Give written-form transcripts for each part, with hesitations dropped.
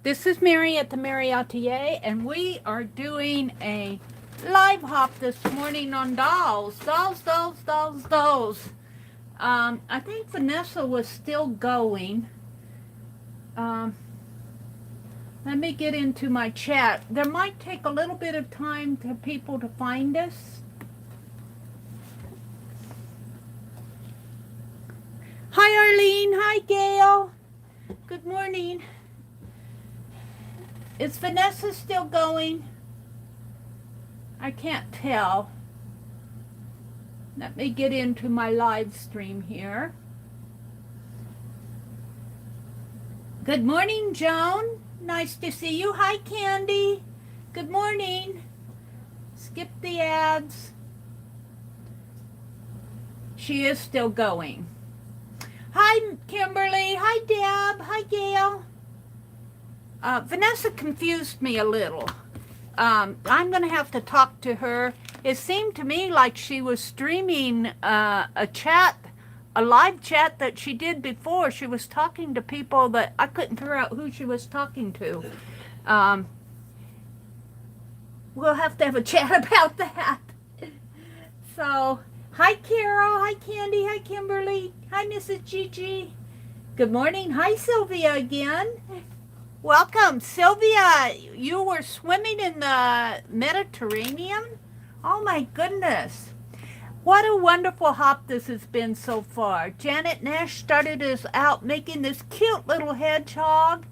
This is Meri at the Meri Atelier, and we are doing a live hop this morning on dolls. Dolls. I think Vanessa was still going. Um, Let me get into my chat. There might take a little bit of time for people to find us. Hi, Arlene. Hi, Gail. Good morning. Is Vanessa still going? I can't tell. Let me get into my live stream here. Good morning, Joan. Nice to see you. Hi, Candy. Good morning. Skip the ads. She is still going. Hi, Kimberly. Hi, Deb. Hi, Gail. Vanessa confused me a little. I'm going to have to talk to her. It seemed to me like she was streaming a live chat that she did before. She was talking to people that I couldn't figure out who she was talking to. We'll have to have a chat about that. So, hi, Carol. Hi, Candy. Hi, Kimberly. Hi, Mrs. Gigi. Good morning. Hi, Sylvia again. Welcome, Sylvia. You were swimming in the Mediterranean? Oh my goodness. What a wonderful hop this has been so far. Janet Nash started us out making this cute little hedgehog.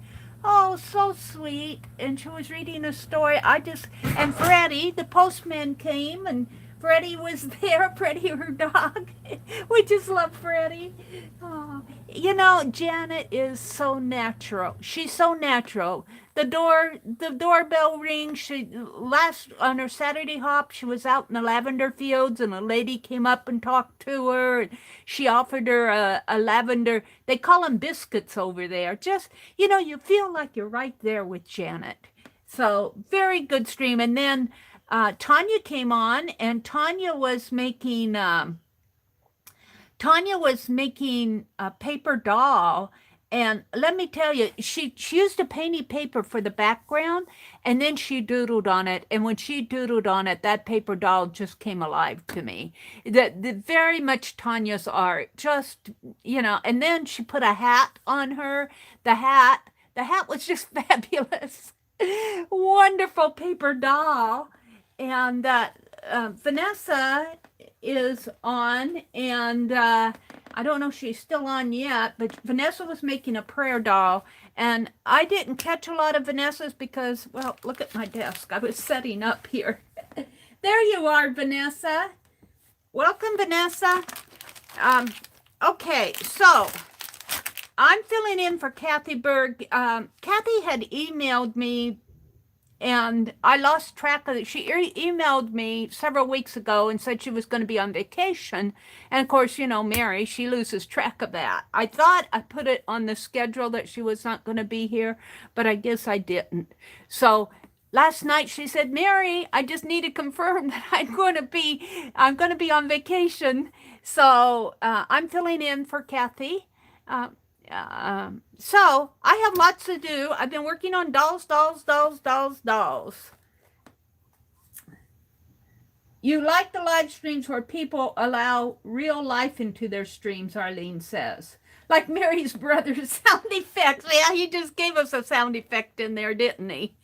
Oh, so sweet. And she was reading a story. And Freddie, the postman, came, and Freddie was there. Freddie, her dog. We just love Freddie. Oh. You know, Janet is so natural. She's so natural. The doorbell rings. On her Saturday hop, she was out in the lavender fields, and a lady came up and talked to her. And she offered her a lavender. They call them biscuits over there. Just, you feel like you're right there with Janet. So very good stream. And then Tanya came on, and Tanya was making a paper doll. And let me tell you, she used a painty paper for the background, and then she doodled on it. And when she doodled on it, that paper doll just came alive to me. The very much Tanya's art, just, and then she put a hat on her. The hat was just fabulous. Wonderful paper doll. And Vanessa is on, and I don't know if she's still on yet, but Vanessa was making a prayer doll, and I didn't catch a lot of Vanessa's because, well, look at my desk. I was setting up here. There you are, Vanessa. Welcome, Vanessa. Okay, so I'm filling in for Kathy Berg. Kathy had emailed me, and I lost track of it. She emailed me several weeks ago and said she was going to be on vacation. And of course, Meri, she loses track of that. I thought I put it on the schedule that she was not going to be here, but I guess I didn't. So last night she said, Meri, I just need to confirm that I'm going to be on vacation. So I'm filling in for Kathy. So I have lots to do. I've been working on dolls. You like the live streams where people allow real life into their streams, Arlene says. Like Meri's brother's sound effects. Yeah, he just gave us a sound effect in there, didn't he?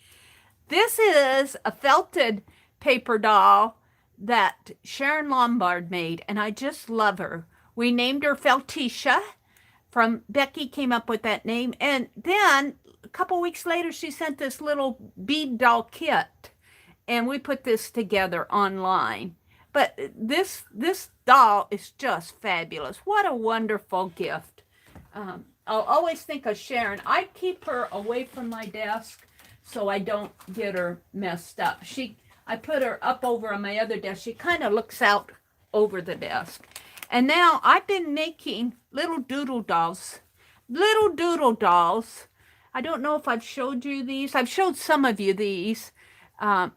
This is a felted paper doll that Sharon Lombard made, and I just love her. We named her Felticia. Becky came up with that name. And then a couple weeks later, she sent this little bead doll kit, and we put this together online. But this doll is just fabulous. What a wonderful gift. I'll always think of Sharon. I keep her away from my desk so I don't get her messed up. I put her up over on my other desk. She kind of looks out over the desk. And now I've been making little doodle dolls. I don't know if I've showed you these. I've showed some of you these.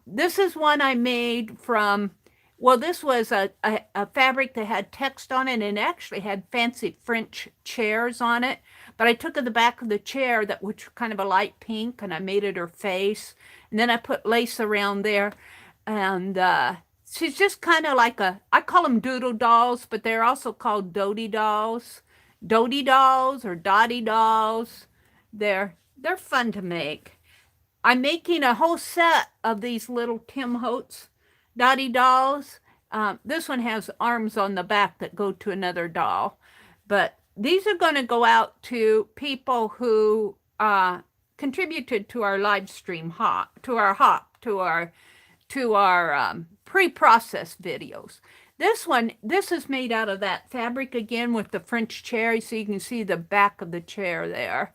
This is one I made from, well, this was a fabric that had text on it, and it actually had fancy French chairs on it. But I took the back of the chair that was kind of a light pink, and I made it her face. And then I put lace around there. And she's just kind of like I call them doodle dolls, but they're also called doty dolls. Doty dolls or dotty dolls. They're fun to make. I'm making a whole set of these little Tim Holtz dotty dolls. This one has arms on the back that go to another doll. But these are going to go out to people who contributed to our Livestream Hop, to our pre-processed videos. This is made out of that fabric again with the French cherry, so you can see the back of the chair there.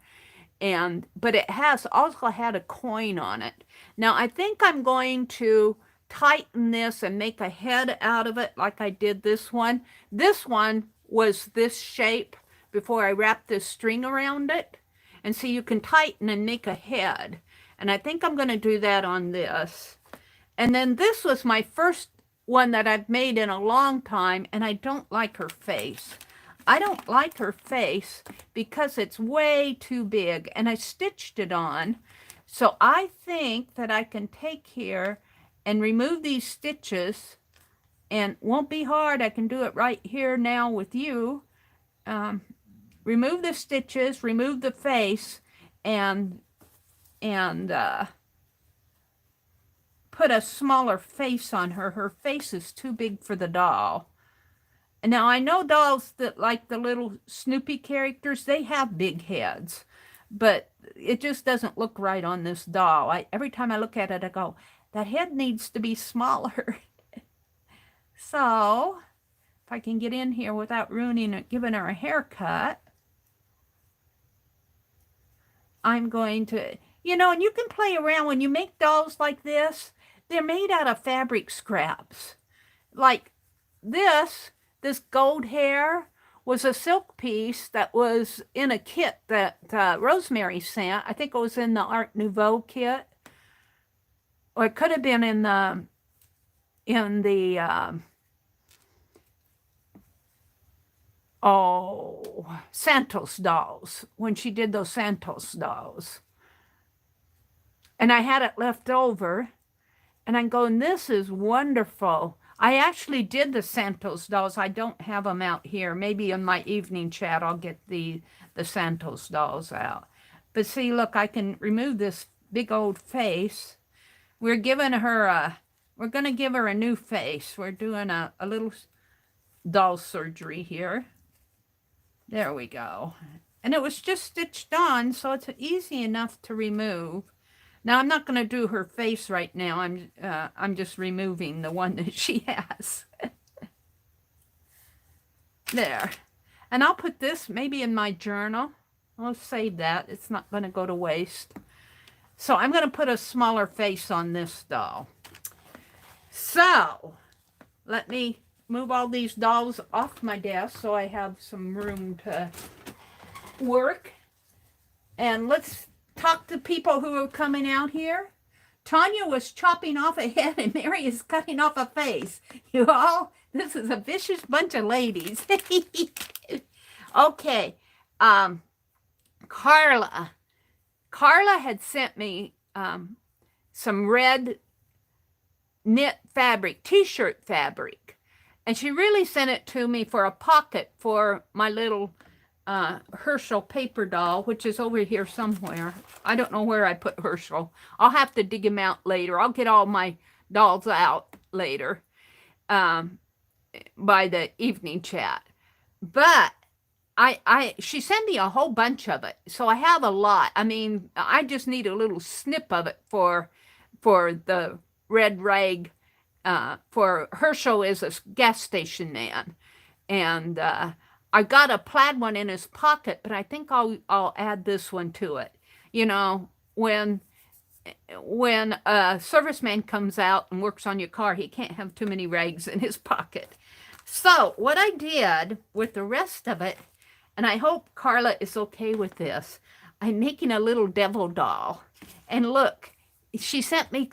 But it also had a coin on it. Now I think I'm going to tighten this and make a head out of it like I did this one. This one was this shape before I wrapped this string around it. And so you can tighten and make a head. And I think I'm going to do that on this. And then this was my first one that I've made in a long time, and I don't like her face. I don't like her face because it's way too big, and I stitched it on. So I think that I can take here and remove these stitches, and won't be hard. I can do it right here now with you. Remove the stitches, remove the face, and put a smaller face on her. Her face is too big for the doll. And now I know dolls that like the little Snoopy characters, they have big heads, but it just doesn't look right on this doll. Every time I look at it, I go, that head needs to be smaller. So if I can get in here without ruining it, giving her a haircut, I'm going to, and you can play around when you make dolls like this. They're made out of fabric scraps. Like this gold hair was a silk piece that was in a kit that Rosemary sent. I think it was in the Art Nouveau kit. Or it could have been in the Santos dolls, when she did those Santos dolls. And I had it left over, and I'm going, this is wonderful. I actually did the Santos dolls. I don't have them out here. Maybe in my evening chat, I'll get the Santos dolls out. But see, look, I can remove this big old face. We're giving her we're going to give her a new face. We're doing a little doll surgery here. There we go. And it was just stitched on, so it's easy enough to remove. Now, I'm not going to do her face right now. I'm just removing the one that she has. There. And I'll put this maybe in my journal. I'll save that. It's not going to go to waste. So I'm going to put a smaller face on this doll. So let me move all these dolls off my desk so I have some room to work. And let's talk to people who are coming out here. Tanya was chopping off a head and Meri is cutting off a face. You all, this is a vicious bunch of ladies. Okay. Carla had sent me some red knit fabric, t-shirt fabric. And she really sent it to me for a pocket for my little Herschel paper doll, which is over here somewhere. I don't know where I put Herschel. I'll have to dig him out later. I'll get all my dolls out later by the evening chat. But she sent me a whole bunch of it, so I have a lot. I mean, I just need a little snip of it for the red rag. For Herschel is a gas station man, and I got a plaid one in his pocket, but I think I'll add this one to it. You know, when a serviceman comes out and works on your car, he can't have too many rags in his pocket. So what I did with the rest of it, and I hope Carla is okay with this, I'm making a little devil doll. And look, she sent me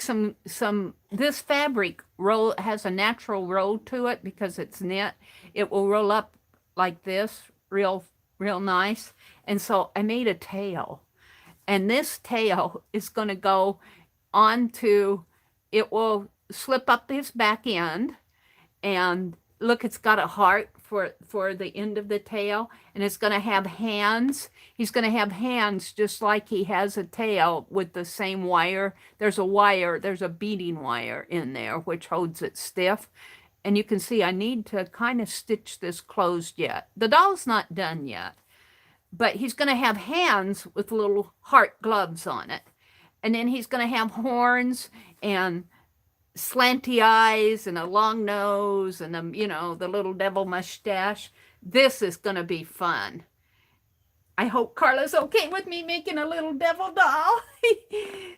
this fabric roll has a natural roll to it because it's knit. It will roll up like this, real real nice. And so I made a tail. And this tail is going to go onto, it will slip up his back end. And look, it's got a heart for the end of the tail. And it's going to have hands. He's going to have hands just like he has a tail with the same wire. There's a beading wire in there, which holds it stiff. And you can see I need to kind of stitch this closed yet. The doll's not done yet. But he's going to have hands with little heart gloves on it. And then he's going to have horns and slanty eyes and a long nose and, the little devil mustache. This is going to be fun. I hope Carla's okay with me making a little devil doll.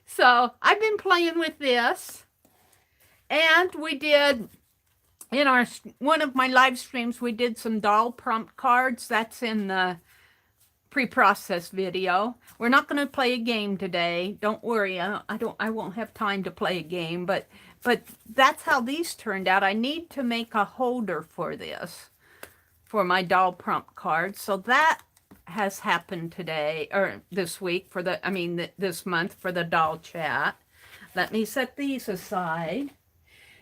So I've been playing with this. And we did, in one of my live streams, we did some doll prompt cards. That's in the pre-processed video. We're not going to play a game today. Don't worry. I won't have time to play a game, but that's how these turned out. I need to make a holder for this, for my doll prompt cards. So that has happened today, or this week this month for the doll chat. Let me set these aside.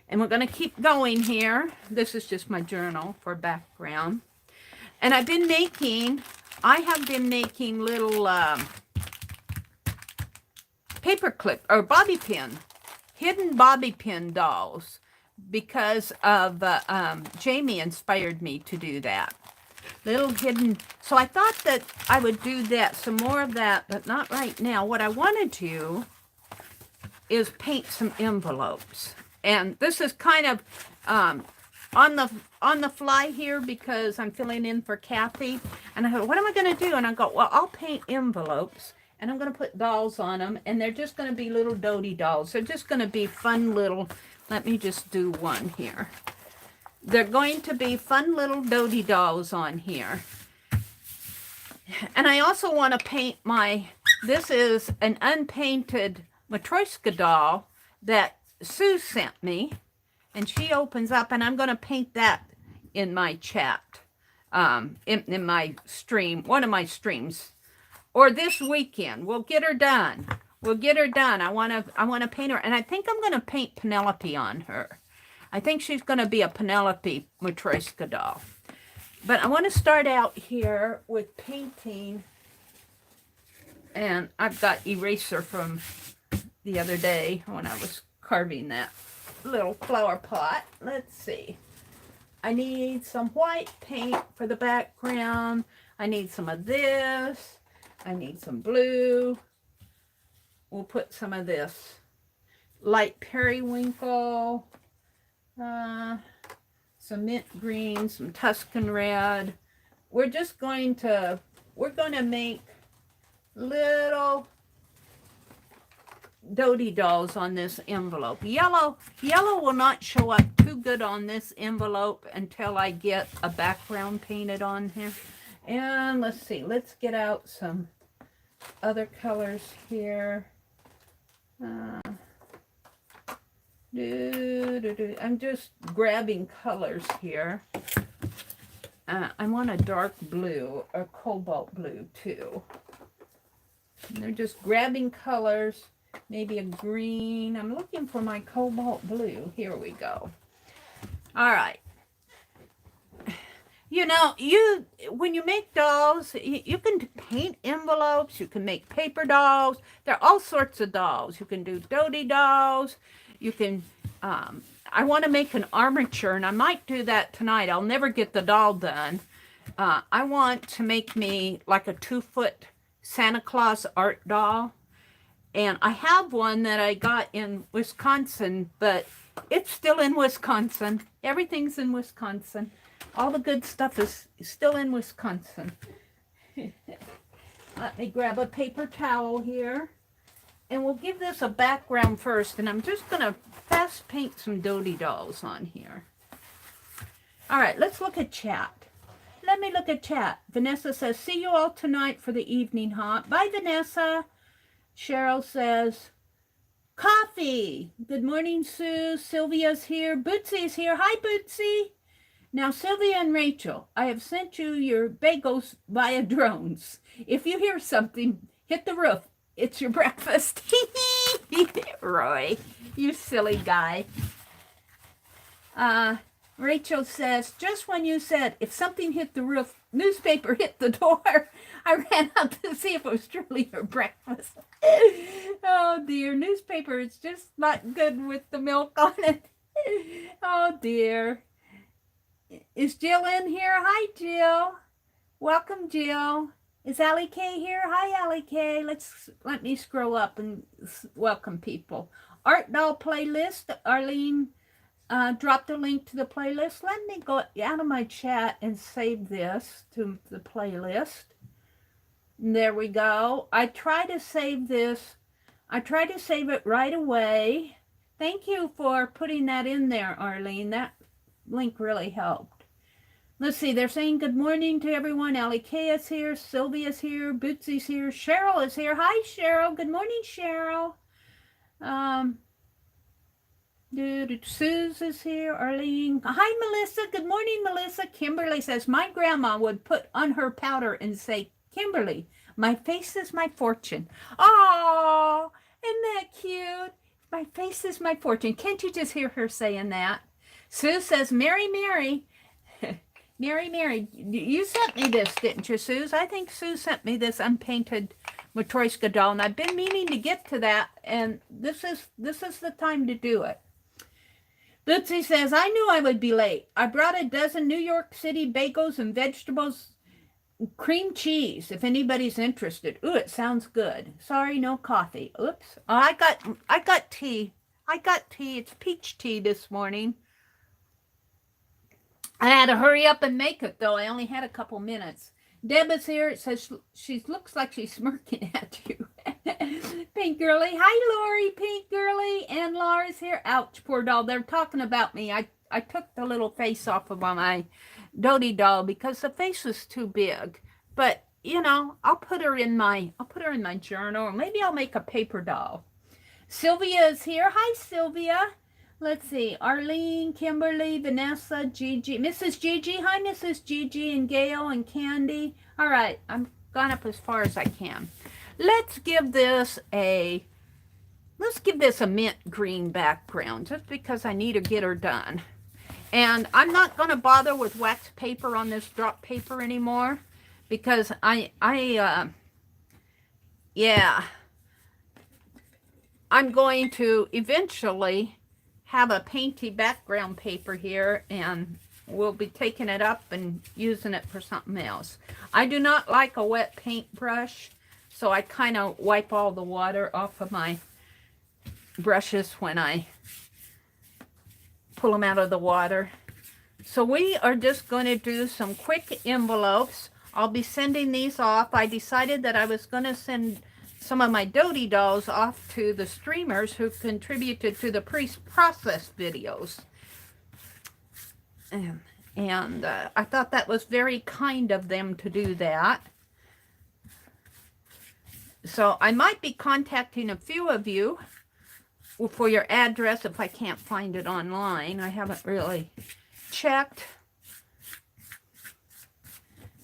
And we're going to keep going here. This is just my journal for background. And I have been making little paper clip or bobby pin, hidden bobby pin dolls, because of Jamie inspired me to do that. Little hidden. So I thought that I would do that, some more of that, but not right now. What I want to do is paint some envelopes. And this is kind of on the fly here because I'm filling in for Kathy. And I thought, what am I going to do? And I go, well, I'll paint envelopes. And I'm going to put dolls on them. And they're just going to be little Dodie dolls. They're just going to be fun little, let me just do one here. They're going to be fun little Dodie dolls on here. And I also want to paint this is an unpainted Matryoshka doll that Sue sent me. And she opens up, and I'm going to paint that in my chat, in my stream, one of my streams, or this weekend. We'll get her done. We'll get her done. I want to paint her, and I think I'm going to paint Penelope on her. I think she's going to be a Penelope Matryoshka doll. But I want to start out here with painting, and I've got eraser from the other day when I was carving that little flower pot. Let's see. I need some white paint for the background. I need some of this. I need some blue. We'll put some of this light periwinkle, some mint green, some Tuscan red. We're going to make little Dodie dolls on this envelope. Yellow will not show up too good on this envelope until I get a background painted on here. And let's see, let's get out some other colors here. I'm just grabbing colors here. I want a dark blue or cobalt blue too. And they're just grabbing colors. Maybe a green. I'm looking for my cobalt blue. Here we go. All right. When you make dolls, you can paint envelopes. You can make paper dolls. There are all sorts of dolls. You can do Dodie dolls. You can, I want to make an armature, and I might do that tonight. I'll never get the doll done. I want to make me like a 2-foot Santa Claus art doll. And I have one that I got in Wisconsin, but it's still in Wisconsin. Everything's in Wisconsin. All the good stuff is still in Wisconsin. Let me grab a paper towel here. And we'll give this a background first. And I'm just going to fast paint some Dodie dolls on here. All right, let's look at chat. Let me look at chat. Vanessa says, see you all tonight for the evening hop. Bye, Vanessa. Cheryl says, coffee. Good morning, Sue. Sylvia's here. Bootsy's here. Hi, Bootsy. Now, Sylvia and Rachel, I have sent you your bagels via drones. If you hear something, hit the roof. It's your breakfast. Roy, you silly guy. Rachel says, just when you said, if something hit the roof, newspaper hit the door, I ran out to see if it was truly your breakfast. Oh, dear. Newspaper is just not good with the milk on it. Oh, dear. Is Jill in here? Hi, Jill. Welcome, Jill. Is Allie K here? Hi, Allie K. Let me scroll up and welcome people. Art Doll playlist. Arlene dropped a link to the playlist. Let me go out of my chat and save this to the playlist. There we go. I try to save this. I try to save it right away. Thank you for putting that in there, Arlene. That link really helped. Let's see. They're saying good morning to everyone. Allie K is here. Sylvia's here. Bootsy's here. Cheryl is here. Hi, Cheryl. Good morning, Cheryl. Suze is here. Arlene. Hi, Melissa. Good morning, Melissa. Kimberly says, my grandma would put on her powder and say, Kimberly, my face is my fortune. Oh, isn't that cute? My face is my fortune. Can't you just hear her saying that? Sue says, Mary, Mary. Mary, Mary, you sent me this, didn't you, Suze? I think Sue sent me this unpainted Matryoshka doll, and I've been meaning to get to that, and this is the time to do it. Bootsy says, I knew I would be late. I brought a dozen New York City bagels and vegetables, cream cheese, if anybody's interested. Ooh, it sounds good. Sorry, no coffee. Oops. Oh, I got tea. I got tea. It's peach tea this morning. I had to hurry up and make it, though. I only had a couple minutes. Deb is here. It says she looks like she's smirking at you. Pink Girlie. Hi, Lori. Pink Girlie. And Lahr is here. Ouch, poor doll. They're talking about me. I took the little face off of my Dodie doll because the face was too big. But, you know, I'll put her in my journal. Or maybe I'll make a paper doll. Sylvia is here. Hi, Sylvia. Let's see, Arlene, Kimberly, Vanessa, Gigi, Mrs. Gigi. Hi, Mrs. Gigi and Gail and Candy. All right, I'm gone up as far as I can. Let's give this a mint green background just because I need to get her done. And I'm not going to bother with wax paper on this drop paper anymore because I'm going to eventually have a painty background paper here, and we'll be taking it up and using it for something else. I do not like a wet paintbrush, so I kind of wipe all the water off of my brushes when I pull them out of the water. So we are just going to do some quick envelopes. I'll be sending these off. I decided that I was going to send some of my Dodie dolls off to the streamers who contributed to the process videos. And I thought that was very kind of them to do that. So I might be contacting a few of you for your address if I can't find it online. I haven't really checked.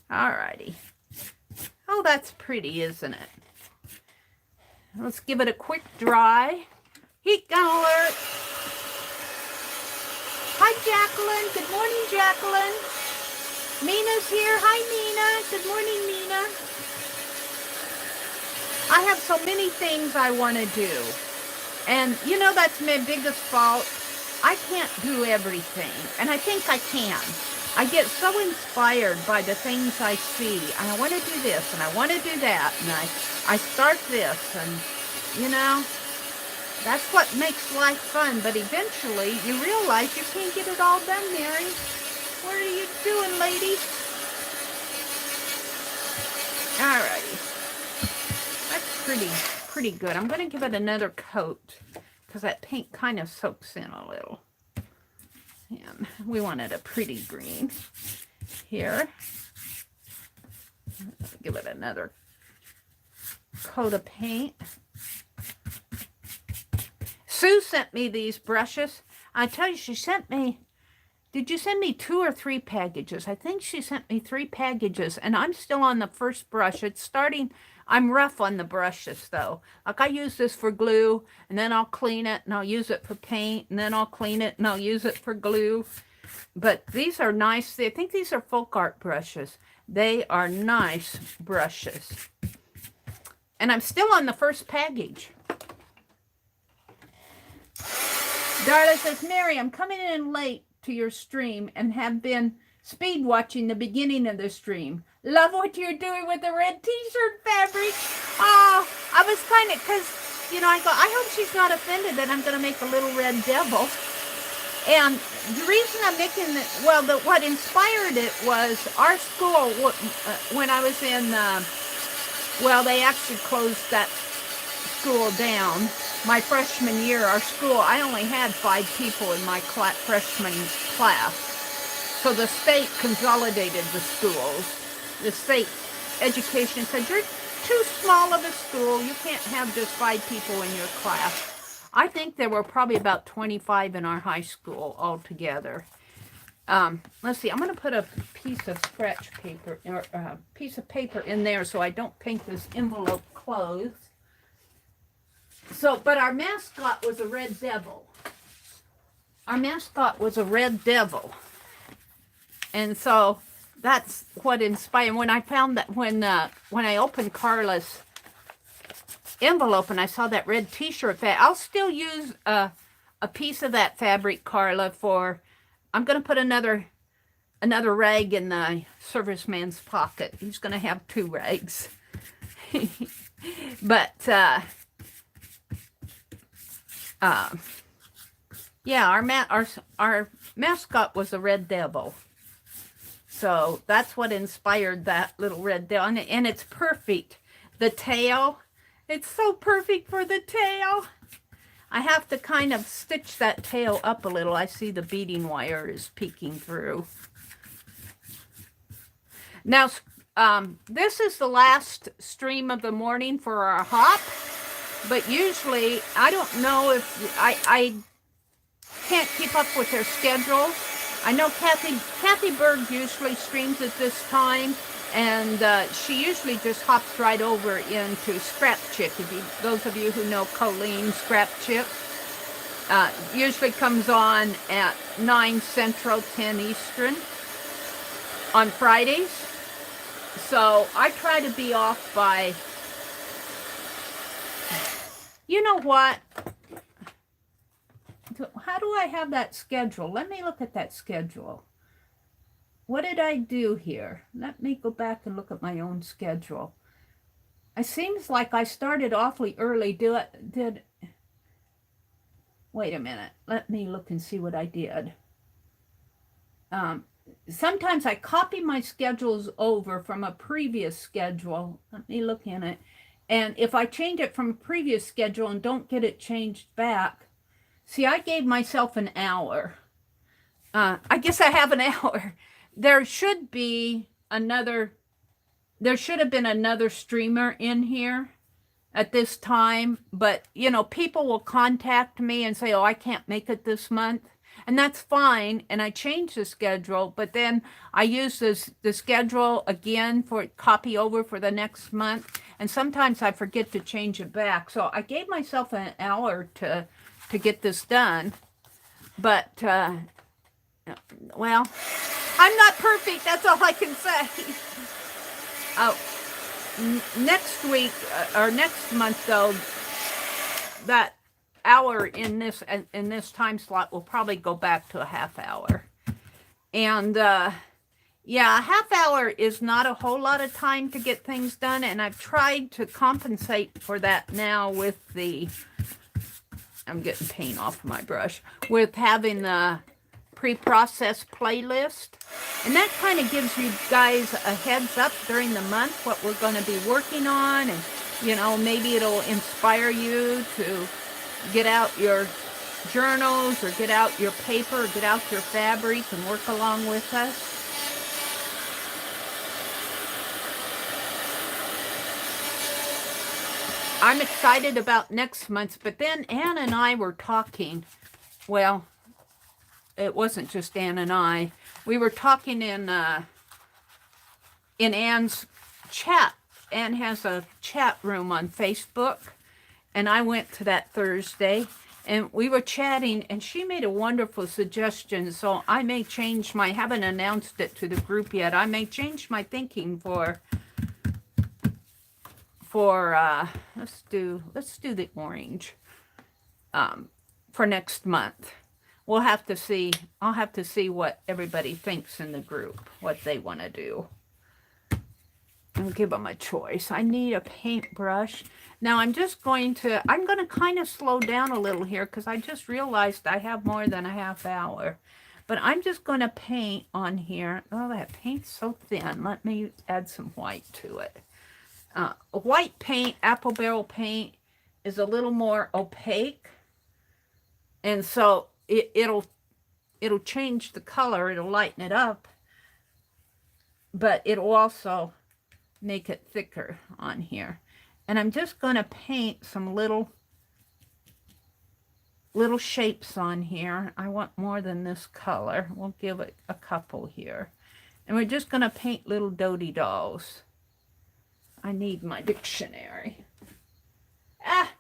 Alrighty. Oh, that's pretty, isn't it? Let's give it a quick dry. Heat gun alert. Hi, Jacqueline. Good morning, Jacqueline. Mina's here. Hi, Mina. Good morning, Mina. I have so many things I want to do. And, you know, that's my biggest fault. I can't do everything. And I think I can. I get so inspired by the things I see. And I want to do this, and I want to do that. And I start this, and, you know, that's what makes life fun. But eventually, you realize you can't get it all done, Mary. What are you doing, lady? Alrighty. That's pretty good. I'm going to give it another coat because that paint kind of soaks in a little. And we wanted a pretty green here. Give it another coat of paint. Sue sent me these brushes. I tell you, she sent me Did you send me 2 or 3 packages? I think she sent me 3 packages, and I'm still on the first brush. It's starting, I'm rough on the brushes, though. Like, I use this for glue, and then I'll clean it, and I'll use it for paint, and then I'll clean it, and I'll use it for glue. But these are nice. I think these are folk art brushes. They are nice brushes. And I'm still on the first package. Darla says, Mary, I'm coming in late to your stream and have been speed watching the beginning of the stream. Love what you're doing with the red t-shirt fabric. Oh, I was kind of, because, you know, I go, I hope she's not offended that I'm going to make a little red devil. And the reason I'm making it, well, what inspired it was our school, when I was in, well, they actually closed that school down. My freshman year, our school, I only had 5 people in my freshman class. So the state consolidated the schools. The state education said, you're too small of a school. You can't have just 5 people in your class. I think there were probably about 25 in our high school altogether. Let's see, I'm going to put a piece of scratch paper, or a piece of paper in there so I don't paint this envelope closed. So, but our mascot was a red devil. Our mascot was a red devil. And so that's what inspired. When I found that, when I opened Carla's envelope and I saw that red t-shirt, I'll still use a piece of that fabric, Carla, for, I'm going to put another rag in the serviceman's pocket. He's going to have 2 rags. But, yeah, our mascot was a red devil. So that's what inspired that little red devil. And it's perfect. The tail, it's so perfect for the tail. I have to kind of stitch that tail up a little. I see the beading wire is peeking through. Now, this is the last stream of the morning for our hop. But usually, I don't know if, I can't keep up with their schedule. I know Kathy Berg usually streams at this time, and she usually just hops right over into Scrap Chick. Those of you who know Colleen, Scrap Chick, usually comes on at 9 Central, 10 Eastern on Fridays. So I try to be off by, you know what? How do I have that schedule? Let me look at that schedule. What did I do here? Let me go back and look at my own schedule. It seems like I started awfully early. Wait a minute. Let me look and see what I did. Sometimes I copy my schedules over from a previous schedule. Let me look in it. And if I change it from a previous schedule and don't get it changed back, see, I gave myself an hour. I guess I have an hour. There should have been another streamer in here at this time, but, you know, people will contact me and say, oh, I can't make it this month. And that's fine, and I change the schedule, but then I use the schedule again for copy over for the next month, and sometimes I forget to change it back. So I gave myself an hour to get this done, but, well, I'm not perfect, that's all I can say. Next week, or next month, though, that hour in this time slot will probably go back to a half hour. And yeah, a half hour is not a whole lot of time to get things done, and I've tried to compensate for that now with I'm getting paint off my brush, with having the pre-processed playlist. And that kind of gives you guys a heads up during the month what we're going to be working on, and, you know, maybe it'll inspire you to get out your journals, or get out your paper, or get out your fabric and work along with us. I'm excited about next month, but then Ann and I were talking. Well, it wasn't just Ann and I. We were talking in Ann's chat. Ann has a chat room on Facebook, and I went to that Thursday, and we were chatting, and she made a wonderful suggestion. So I may change my, haven't announced it to the group yet. I may change my thinking for let's do the orange for next month. We'll have to see. I'll have to see what everybody thinks in the group, what they want to do. And give them a choice. I need a paintbrush. Now I'm going to kind of slow down a little here because I just realized I have more than a half hour. But I'm just going to paint on here. Oh, that paint's so thin. Let me add some white to it. White paint, apple barrel paint, is a little more opaque. And so it'll change the color. It'll lighten it up. But it'll also make it thicker on here. And I'm just going to paint some little shapes on here. I want more than this color. We'll give it a couple here. And we're just going to paint little doty dolls. I need my dictionary. Ah!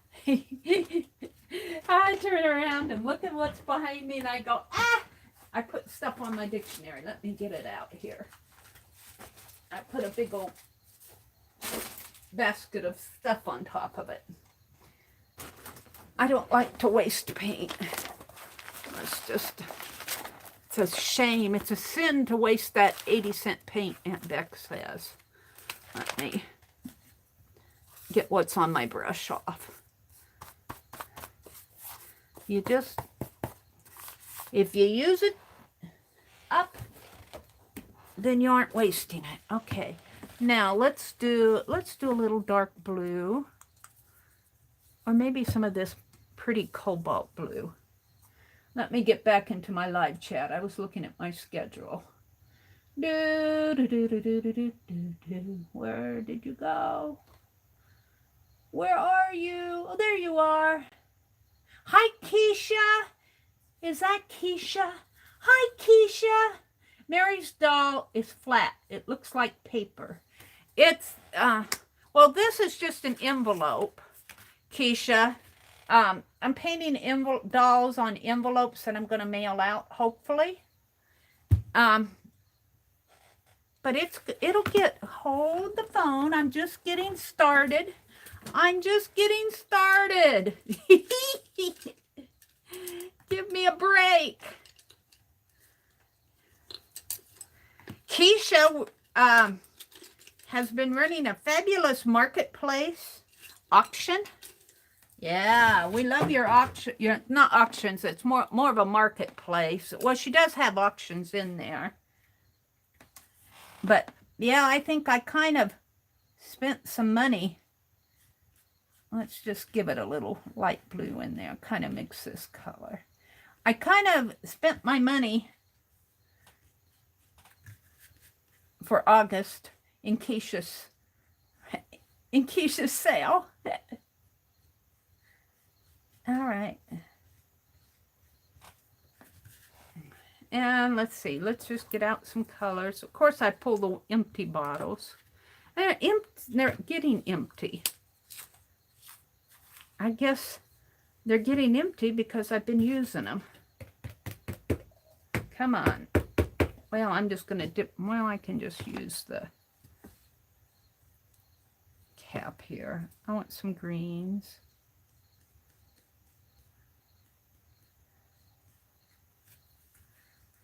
I turn around and look at what's behind me and I go, ah! I put stuff on my dictionary. Let me get it out here. I put a big old basket of stuff on top of it. I don't like to waste paint. It's a shame. It's a sin to waste that 80-cent paint Aunt Beck says. Let me get what's on my brush off. If you use it up, then you aren't wasting it. Okay. Now let's do a little dark blue, or maybe some of this pretty cobalt blue. Let me get back into my live chat. I was looking at my schedule. Where did you go? Where are you? Oh, there you are. Hi, Keisha. Is that Keisha? Hi, Keisha. Mary's doll is flat. It looks like paper. It's, well, this is just an envelope, Keisha. I'm painting dolls on envelopes that I'm going to mail out, hopefully. But hold the phone. I'm just getting started. Give me a break. Keisha, has been running a fabulous marketplace auction. Yeah, we love your auction. Not auctions, it's more of a marketplace. Well, she does have auctions in there. But yeah, I think I kind of spent some money. Let's just give it a little light blue in there. Kind of mix this color. I kind of spent my money for August in Keisha's sale. All right. And let's see. Let's just get out some colors. Of course, I pull the empty bottles. They're getting empty. I guess they're getting empty because I've been using them. Come on. Well, I'm just going to dip. Well, I can just use the cap here. I want some greens.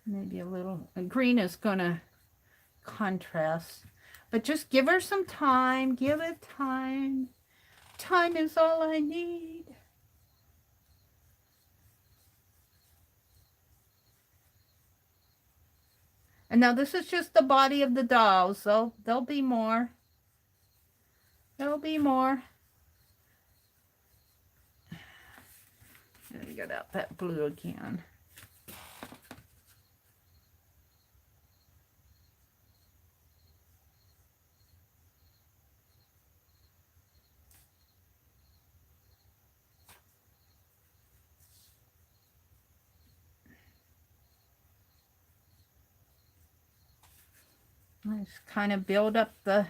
Maybe a little. Green is going to contrast. But just give her some time. Give it time. Time is all I need. And now this is just the body of the dolls. So there'll be more. There'll be more. Let me get out that blue again. Let's kind of build up the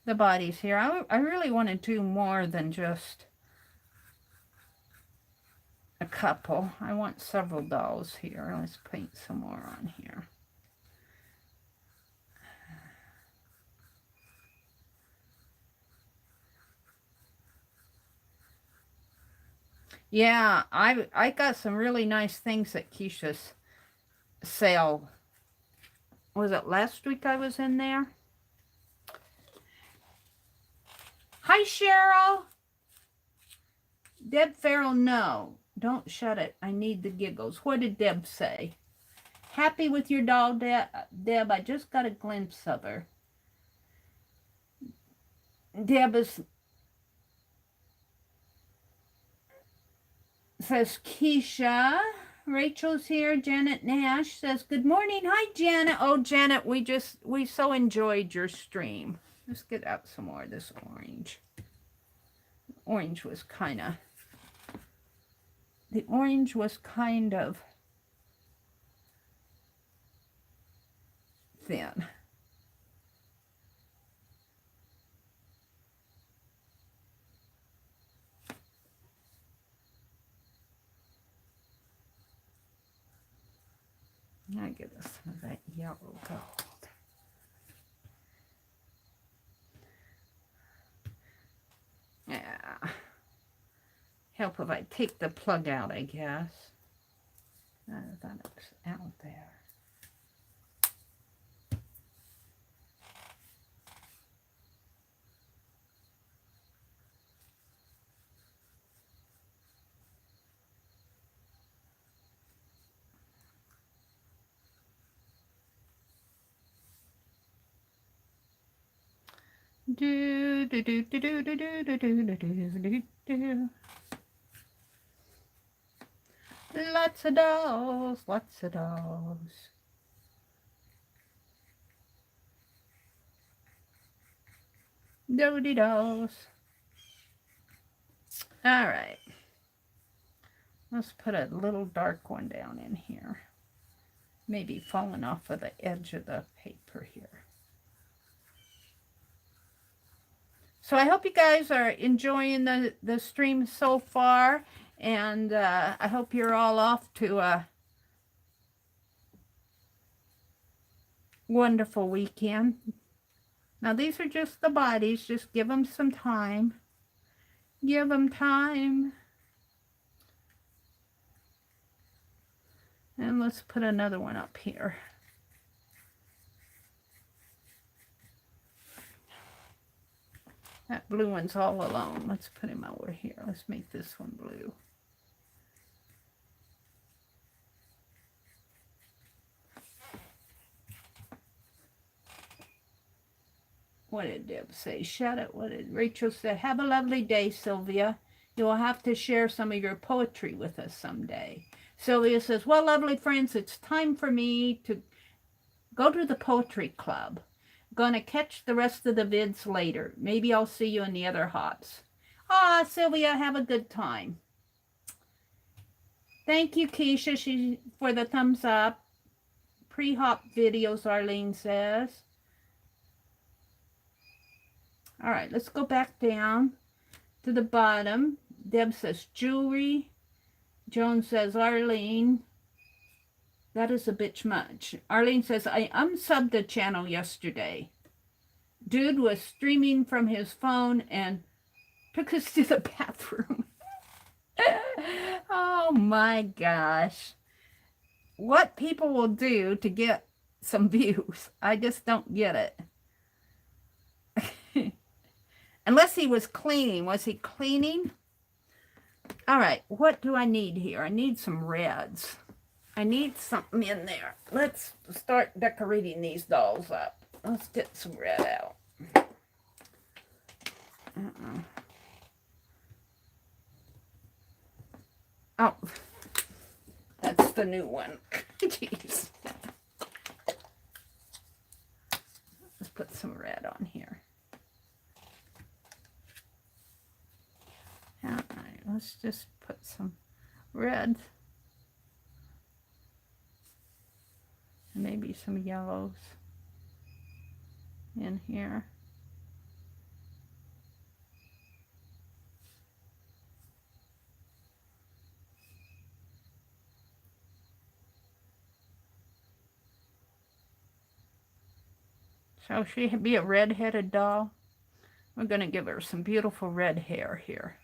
bodies here. I really want to do more than just a couple. I want several dolls here. Let's paint some more on here. Yeah, I got some really nice things at Keisha's sale. Was it last week I was in there? Hi, Cheryl. Deb Ferrell, no. Don't shut it. I need the giggles. What did Deb say? Happy with your doll, Deb? I just got a glimpse of her. Deb says, Keisha. Rachel's here. Janet Nash says, good morning. Hi, Janet. Oh, Janet, we so enjoyed your stream. Let's get out some more of this orange. Orange was kind of... The orange was kind of thin. I get us some of that yellow gold. Yeah. Help if I take the plug out, I guess. I thought it was out there. Do do do do do do do do do do do do. Lots of dolls, lots of dolls. Doody dolls. All right. Let's put a little dark one down in here. Maybe falling off of the edge of the paper here. So I hope you guys are enjoying the stream so far. And I hope you're all off to a wonderful weekend. Now, these are just the bodies. Just give them some time. Give them time. And let's put another one up here. That blue one's all alone. Let's put him over here. Let's make this one blue. What did Deb say? Shut it. What did Rachel say? Have a lovely day, Sylvia. You will have to share some of your poetry with us someday. Sylvia says, well, lovely friends, it's time for me to go to the poetry club. Gonna catch the rest of the vids later. Maybe I'll see you in the other hops. Ah, Sylvia, have a good time. Thank you, Keisha, for the thumbs up. Pre-hop videos, Arlene says. All right, let's go back down to the bottom. Deb says jewelry. Joan says, Arlene, that is a bitch much. Arlene says, I unsubbed the channel yesterday. Dude was streaming from his phone and took us to the bathroom. Oh my gosh. What people will do to get some views. I just don't get it. Unless he was cleaning. Was he cleaning? All right. What do I need here? I need some reds. I need something in there. Let's start decorating these dolls up. Let's get some red out. Oh, that's the new one. Jeez. Let's put some red on here. All right, let's just put some red. And maybe some yellows. in here. Shall she be a red-headed doll? We're going to give her some beautiful red hair here.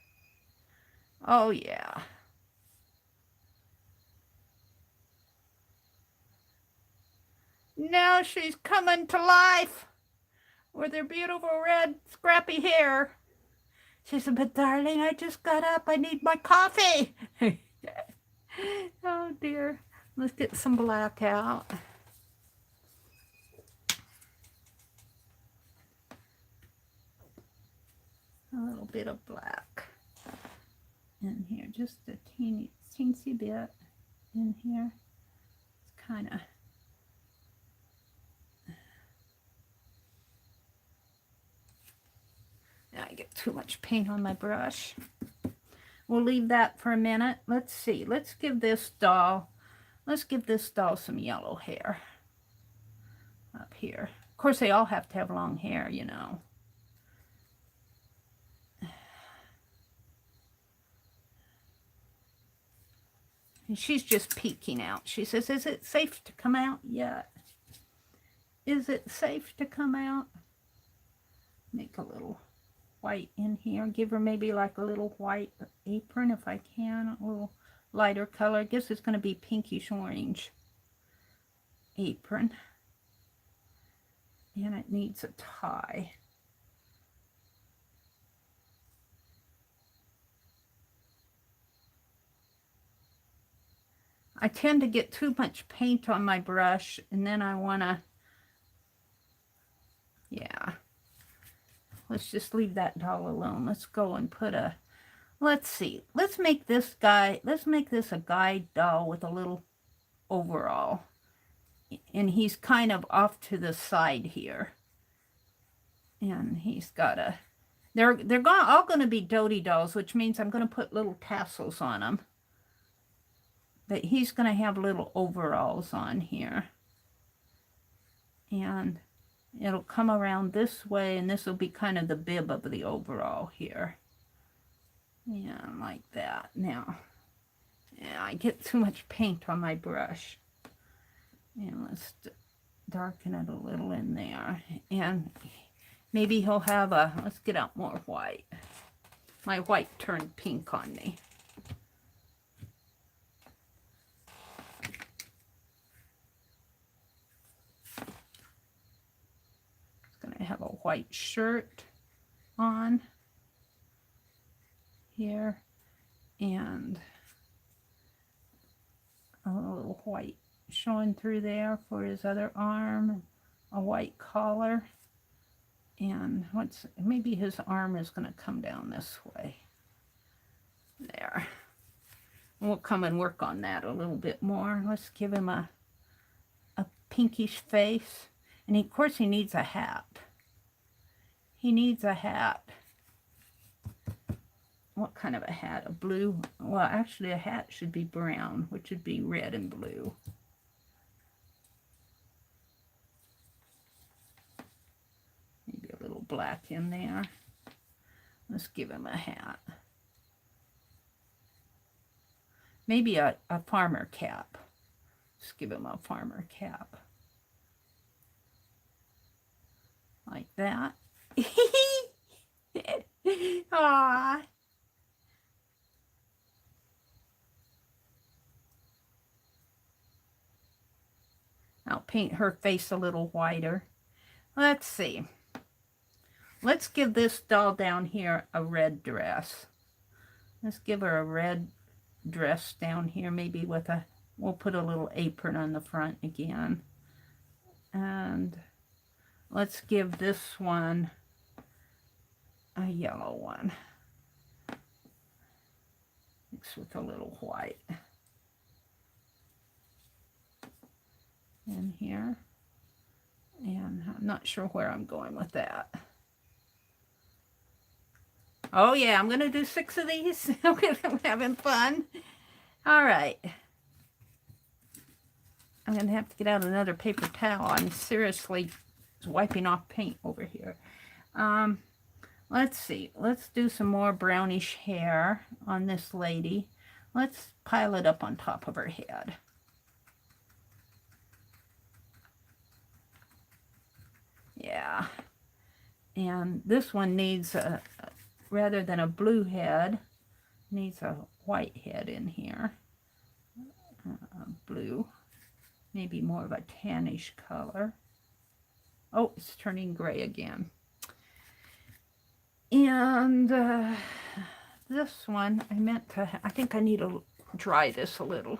Oh, yeah. Now she's coming to life with her beautiful red scrappy hair. She said, but darling, I just got up. I need my coffee. Oh, dear. Let's get some black out. A little bit of black in here, just a teensy bit in here. It's kind of I get too much paint on my brush. We'll leave that for a minute. Let's see. Let's give this doll some yellow hair up here. Of course, they all have to have long hair, you know. And she's just peeking out. She says, is it safe to come out yet? Is it safe to come out? Make a little white in here. Give her maybe like a little white apron if I can. A little lighter color. I guess it's going to be pinkish orange apron. And it needs a tie. I tend to get too much paint on my brush, and then I want to, yeah. Let's just leave that doll alone. Let's go and put a, let's see. Let's make this a guide doll with a little overall. And he's kind of off to the side here. And he's got a, they're all going to be doty dolls, which means I'm going to put little tassels on them. But he's going to have little overalls on here. And it'll come around this way, and this will be kind of the bib of the overall here. Yeah, like that. Now, yeah, I get too much paint on my brush. And let's darken it a little in there. And maybe he'll have a, let's get out more white. My white turned pink on me. Going to have a white shirt on here and a little white showing through there for his other arm, a white collar, and maybe his arm is going to come down this way. There. We'll come and work on that a little bit more. Let's give him a pinkish face. And of course he needs a hat. He needs a hat. What kind of a hat? A blue? Well, actually a hat should be brown, which would be red and blue. Maybe a little black in there. Let's give him a hat. Maybe a farmer cap. Let's give him a farmer cap. Like that. Aww. I'll paint her face a little whiter. Let's see. Let's give this doll down here a red dress. Let's give her a red dress down here, maybe with a, we'll put a little apron on the front again. And let's give this one a yellow one. Mix with a little white. In here. And I'm not sure where I'm going with that. Oh yeah, I'm going to do 6 of these. I'm having fun. All right. I'm going to have to get out another paper towel. I'm seriously wiping off paint over here. Let's see. Let's do some more brownish hair on this lady. Let's pile it up on top of her head. Yeah. And this one needs a, rather than a blue head, needs a white head in here. Blue. Maybe more of a tannish color. Oh, it's turning gray again. And this one, I think I need to dry this a little.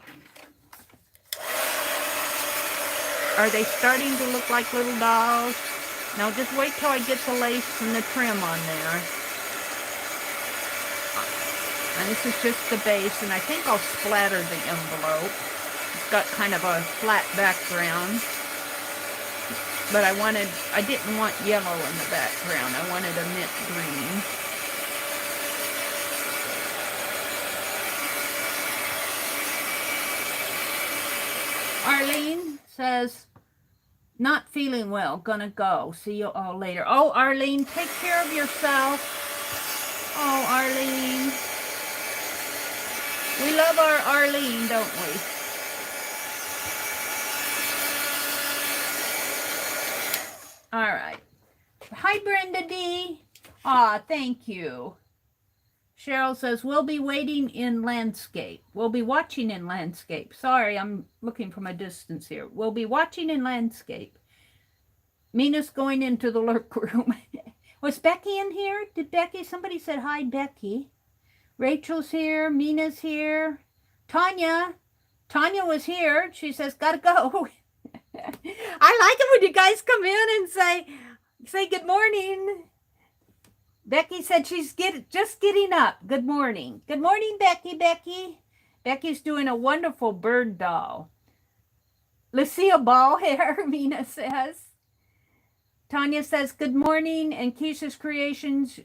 Are they starting to look like little dolls? Now just wait till I get the lace and the trim on there. And this is just the base, and I think I'll splatter the envelope. It's got kind of a flat background. But I didn't want yellow in the background. I wanted a mint green. Arlene says, not feeling well, gonna go. See you all later. Oh, Arlene, take care of yourself. Oh, Arlene. We love our Arlene, don't we? All right. Hi, Brenda D. Aw, thank you. Cheryl says, we'll be waiting in landscape. We'll be watching in landscape. Sorry, I'm looking from a distance here. We'll be watching in landscape. Mina's going into the lurk room. Was Becky in here? Did Becky? Somebody said hi, Becky. Rachel's here. Mina's here. Tanya. Tanya was here. She says, gotta go. I like it when you guys come in and say good morning. Becky said she's just getting up. Good morning. Good morning, Becky. Becky's doing a wonderful bird doll. Lucia ball hair, Mina says. Tanya says, good morning, and Keisha's Creations,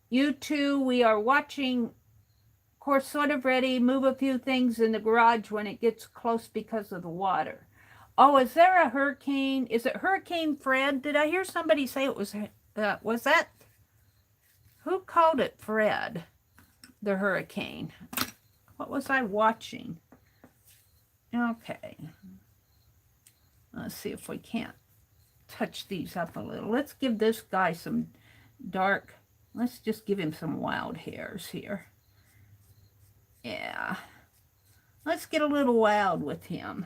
you too. We are watching, of course, sort of ready. Move a few things in the garage when it gets close because of the water. Oh, is there a hurricane? Is it Hurricane Fred? Did I hear somebody say it was that? Who called it Fred, the hurricane? What was I watching? Okay. Let's see if we can't touch these up a little. Let's give this guy some dark. Let's just give him some wild hairs here. Yeah. Let's get a little wild with him,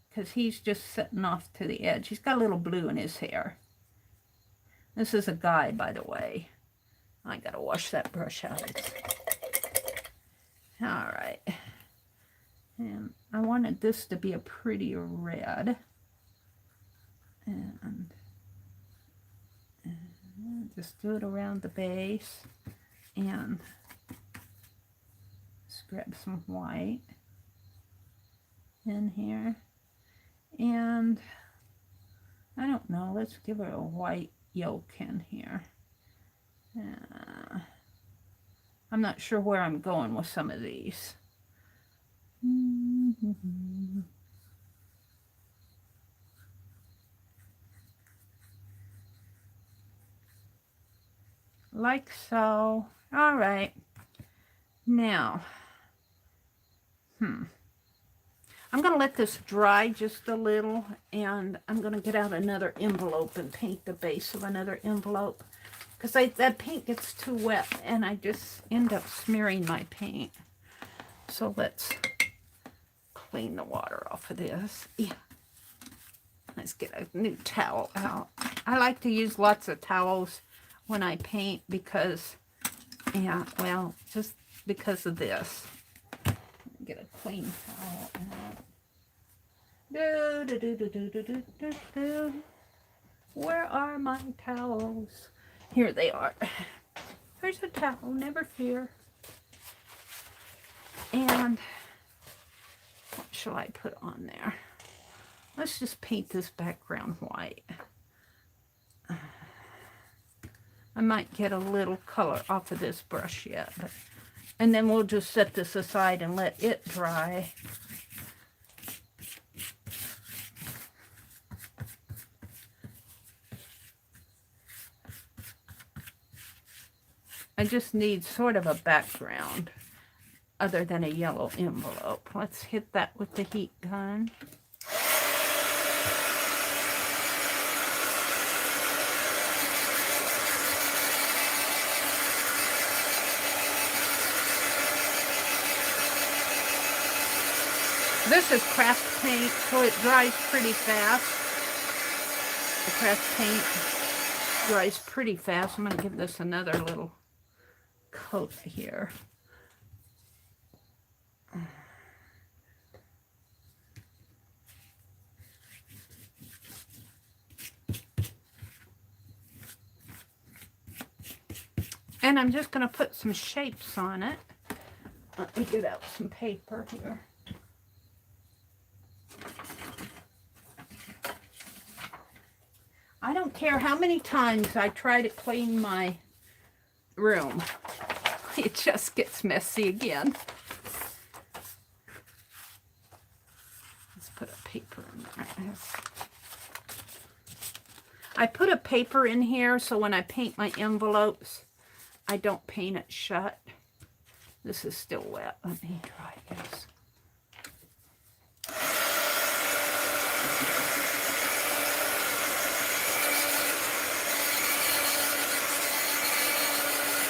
because he's just sitting off to the edge. He's got a little blue in his hair. This is a guy, by the way. I gotta wash that brush out. All right. And I wanted this to be a pretty red. And just do it around the base. And just grab some white in here. And I don't know, let's give her a white yolk in here. I'm not sure where I'm going with some of these. Like so. All right. Now, I'm going to let this dry just a little, and I'm going to get out another envelope and paint the base of another envelope, because that paint gets too wet and I just end up smearing my paint. So let's clean the water off of this. Yeah. Let's get a new towel out. I like to use lots of towels when I paint because, yeah, well, just because of this. Get a clean towel out. Where are my towels? Here they are. Here's a towel, never fear. And what shall I put on there? Let's just paint this background white. I might get a little color off of this brush yet, and then we'll just set this aside and let it dry. I just need sort of a background other than a yellow envelope. Let's hit that with the heat gun. This is craft paint, so it dries pretty fast. The craft paint dries pretty fast. I'm going to give this another little coat here. And I'm just going to put some shapes on it. Let me get out some paper here. I don't care how many times I try to clean my room. It just gets messy again. Let's put a paper in there. I put a paper in here so when I paint my envelopes, I don't paint it shut. This is still wet. Let me try this.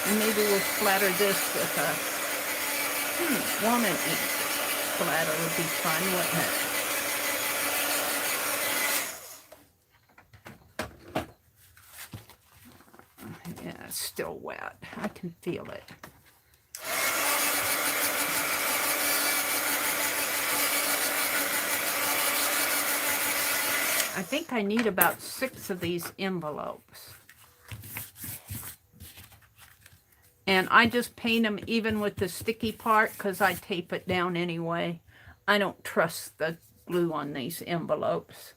And maybe we'll splatter this with a walnut ink splatter would be fun, wouldn't it? Yeah, it's still wet. I can feel it. I think I need about 6 of these envelopes. And I just paint them even with the sticky part because I tape it down anyway. I don't trust the glue on these envelopes.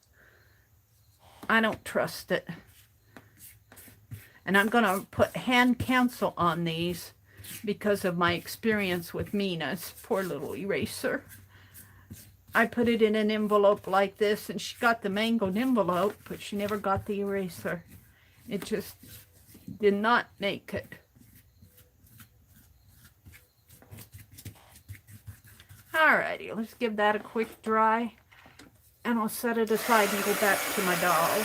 I don't trust it. And I'm going to put hand cancel on these because of my experience with Mina's poor little eraser. I put it in an envelope like this and she got the mangled envelope, but she never got the eraser. It just did not make it. Alrighty, let's give that a quick dry and I'll set it aside and go back to my doll.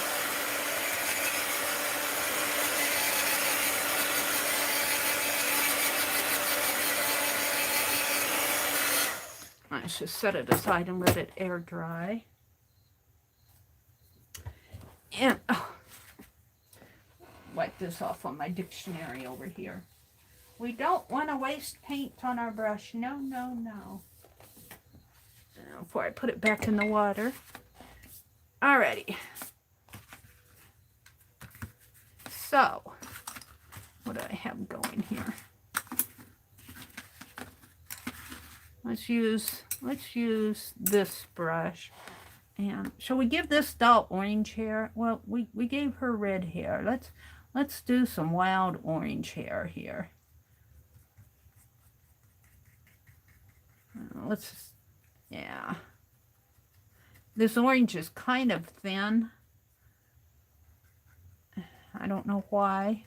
I should set it aside and let it air dry. And wipe this off on my dictionary over here. We don't want to waste paint on our brush. No, no, no. Before I put it back in the water. Alrighty. So, what do I have going here? Let's use this brush. And shall we give this doll orange hair? Well, we gave her red hair. Let's do some wild orange hair here. Yeah. This orange is kind of thin. I don't know why.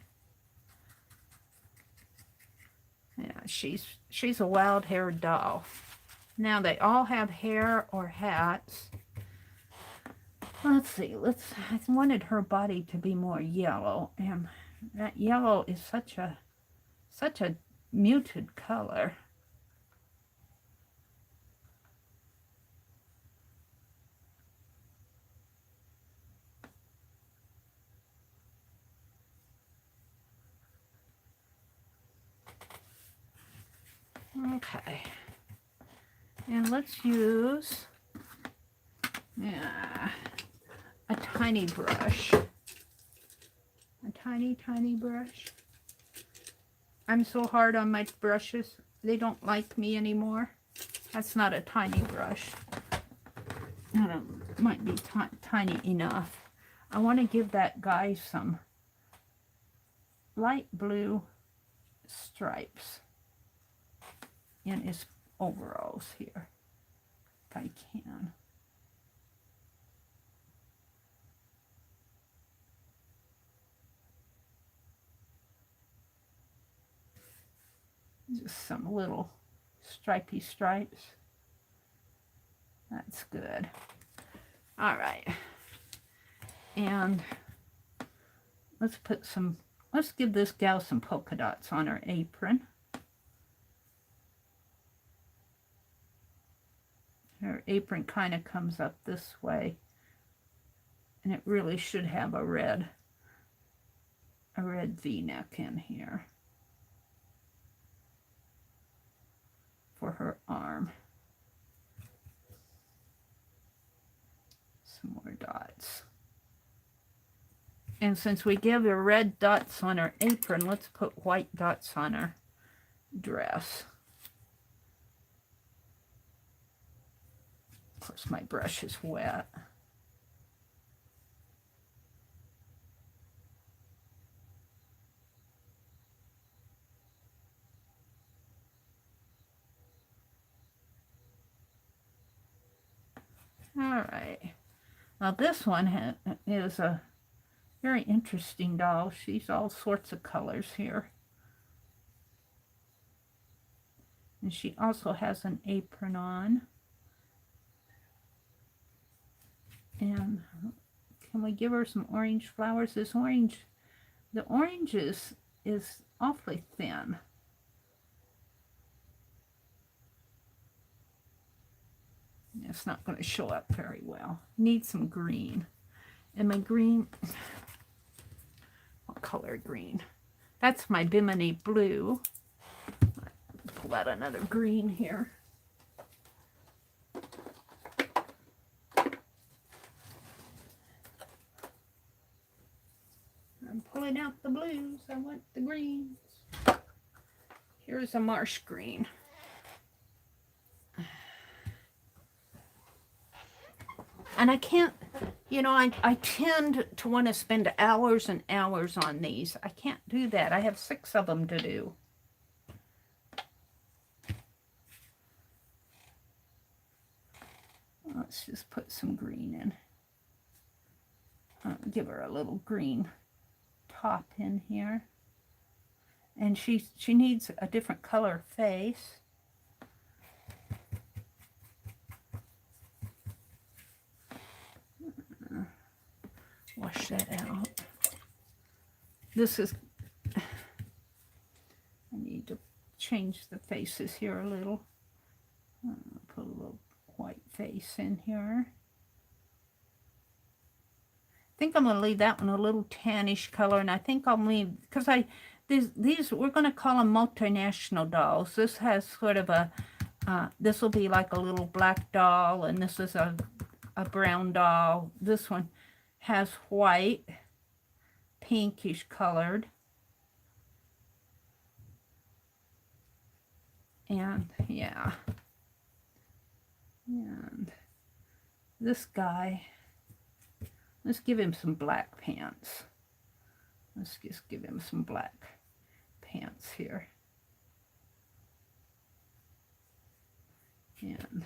Yeah, she's a wild-haired doll. Now they all have hair or hats. Let's see. I wanted her body to be more yellow, and that yellow is such a muted color. Okay, and let's use a tiny brush, a tiny brush. I'm so hard on my brushes, they don't like me anymore. That's not a tiny brush. That might be tiny enough. I want to give that guy some light blue stripes in his overalls here, if I can. Just some little stripy stripes. That's good. All right. And let's give this gal some polka dots on her apron. Her apron kind of comes up this way, and it really should have a red V-neck in here for her arm. Some more dots. And since we give her red dots on her apron, let's put white dots on her dress. Of course, my brush is wet. All right. Now this one is a very interesting doll. She's all sorts of colors here. And she also has an apron on. And can we give her some orange flowers? This orange, the orange is awfully thin. It's not going to show up very well. Need some green. And my green, what color green? That's my Bimini blue. Pull out another green here. I'm pulling out the blues. I want the greens. Here's a marsh green. And I can't, you know, I tend to want to spend hours and hours on these. I can't do that. I have 6 of them to do. Let's just put some green in. Give her a little green top in here. And she needs a different color face. Wash that out. This is, I need to change the faces here a little. Put a little white face in here. I think I'm going to leave that one a little tannish color, and I think I'll leave, because these we're going to call them multinational dolls. This has sort of a, this will be like a little black doll, and this is a brown doll. This one has white, pinkish colored. And yeah. And this guy, let's give him some black pants. Let's just give him some black pants here. And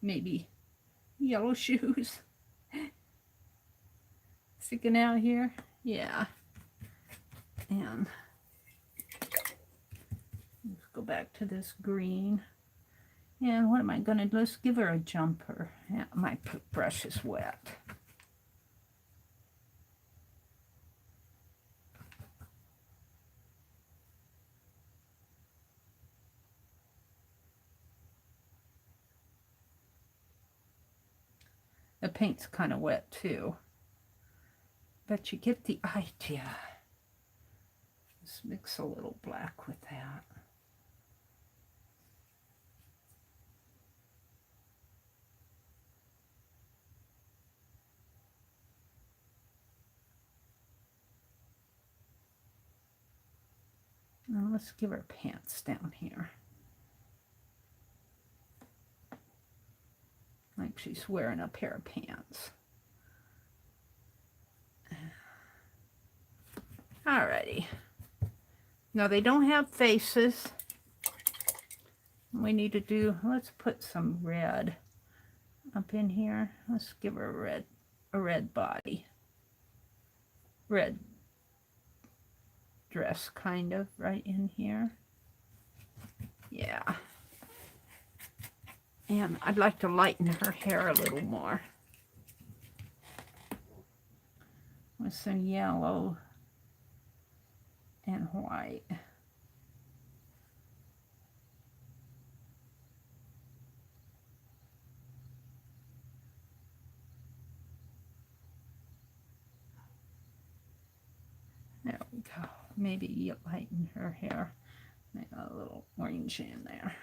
maybe yellow shoes. Sticking out here, yeah. And let's go back to this green. And what am I gonna do? Let's give her a jumper. Yeah, my brush is wet. The paint's kind of wet too. But you get the idea. Let's mix a little black with that. Now let's give her pants down here. Like she's wearing a pair of pants. Alrighty. Now they don't have faces. We need to do, let's put some red up in here. Let's give her a red body. Red dress kind of right in here. Yeah. And I'd like to lighten her hair a little more with some yellow and white. There we go. Maybe lighten her hair. Make a little orange in there.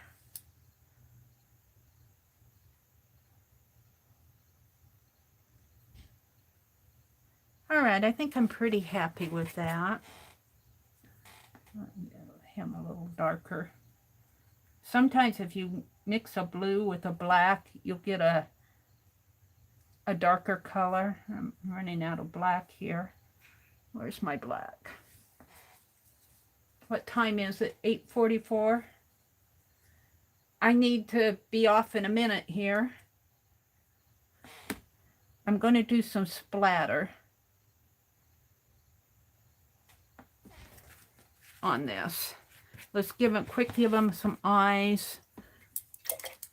All right, I think I'm pretty happy with that. Him a little darker. Sometimes if you mix a blue with a black, you'll get a darker color. I'm running out of black here. Where's my black? What time is it? 8:44. I need to be off in a minute here. I'm going to do some splatter on this. Let's give them some eyes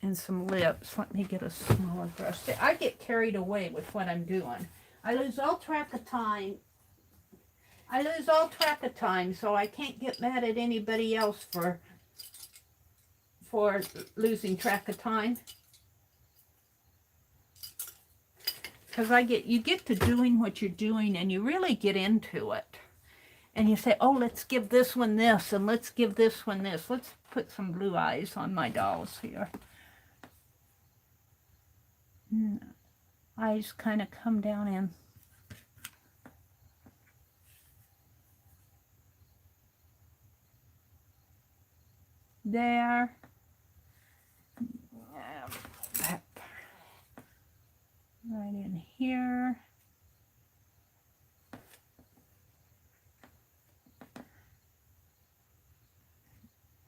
and some lips. Let me get a smaller brush. I get carried away with what I'm doing. I lose all track of time. So I can't get mad at anybody else for losing track of time. Because you get to doing what you're doing and you really get into it. And you say, oh, let's give this one this, and let's give this one this. Let's put some blue eyes on my dolls here. Eyes kind of come down in. There. That right in here.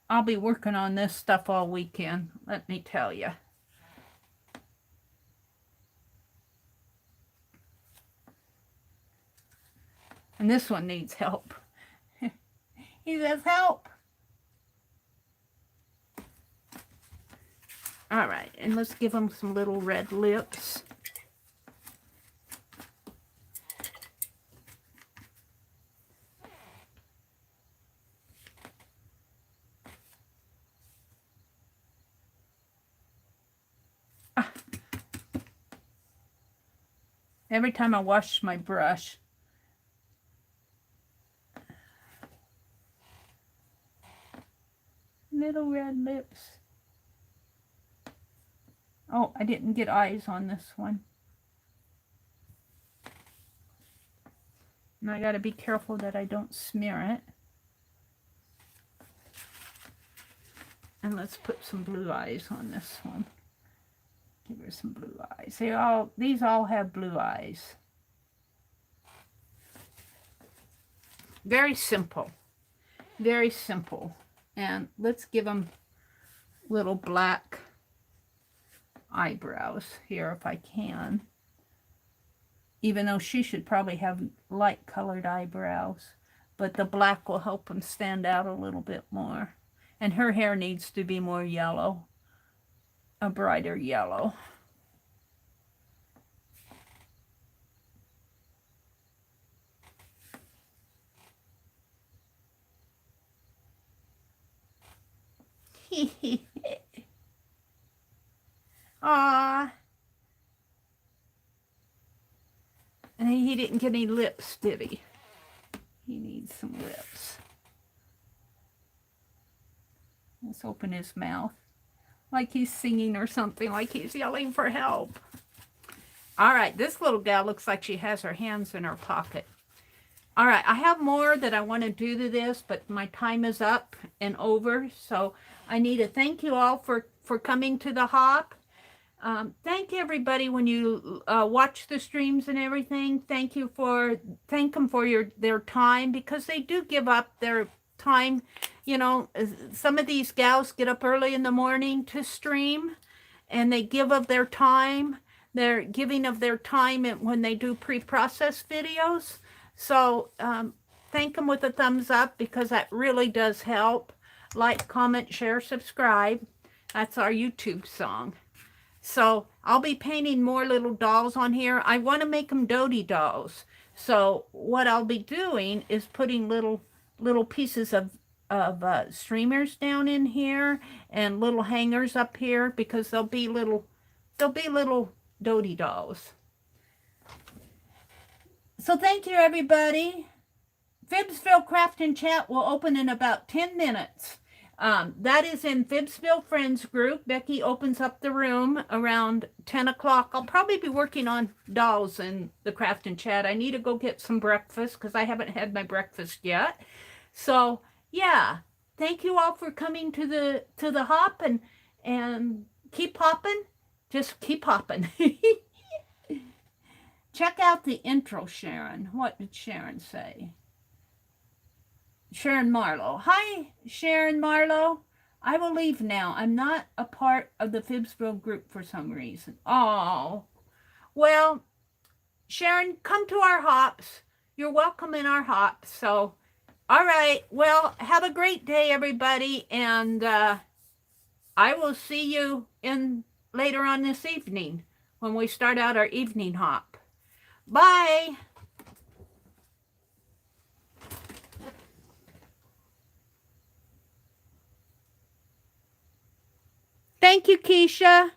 I'll be working on this stuff all weekend, let me tell you. And this one needs help. He says, help. All right, and let's give him some little red lips. Every time I wash my brush, little red lips. Oh, I didn't get eyes on this one. And I got to be careful that I don't smear it. And let's put some blue eyes on this one. Give her some blue eyes. These all have blue eyes. Very simple. Very simple. And let's give them little black eyebrows here if I can. Even though she should probably have light colored eyebrows. But the black will help them stand out a little bit more. And her hair needs to be more yellow. A brighter yellow. Ah, and he didn't get any lips, did he? He needs some lips. Let's open his mouth. Like he's singing or something, like he's yelling for help. All right, this little gal looks like she has her hands in her pocket. All right, I have more that I want to do to this, but my time is up and over. So I need to thank you all for coming to the hop. Thank everybody when you watch the streams and everything. Thank them for their time, because they do give up their time. You know, some of these gals get up early in the morning to stream, and they give of their time. They're giving of their time when they do pre-processed videos. So thank them with a thumbs up, because that really does help. Like, comment, share, subscribe. That's our YouTube song. So I'll be painting more little dolls on here. I want to make them doty dolls. So what I'll be doing is putting little pieces of streamers down in here and little hangers up here, because they'll be little doty dolls. So thank you, everybody. Fibsville Craft and Chat will open in about 10 minutes. That is in Fibsville Friends Group. Becky opens up the room around 10 o'clock. I'll probably be working on dolls in the Craft and Chat. I need to go get some breakfast because I haven't had my breakfast yet. So, yeah. Thank you all for coming to the hop, and keep hopping. Just keep hopping. Check out the intro, Sharon. What did Sharon say? Sharon Marlowe. Hi, Sharon Marlowe. I will leave now. I'm not a part of the Fibsville group for some reason. Oh, well, Sharon, come to our hops. You're welcome in our hops. So, all right. Well, have a great day, everybody. And I will see you later on this evening when we start out our evening hop. Bye. Thank you, Keisha.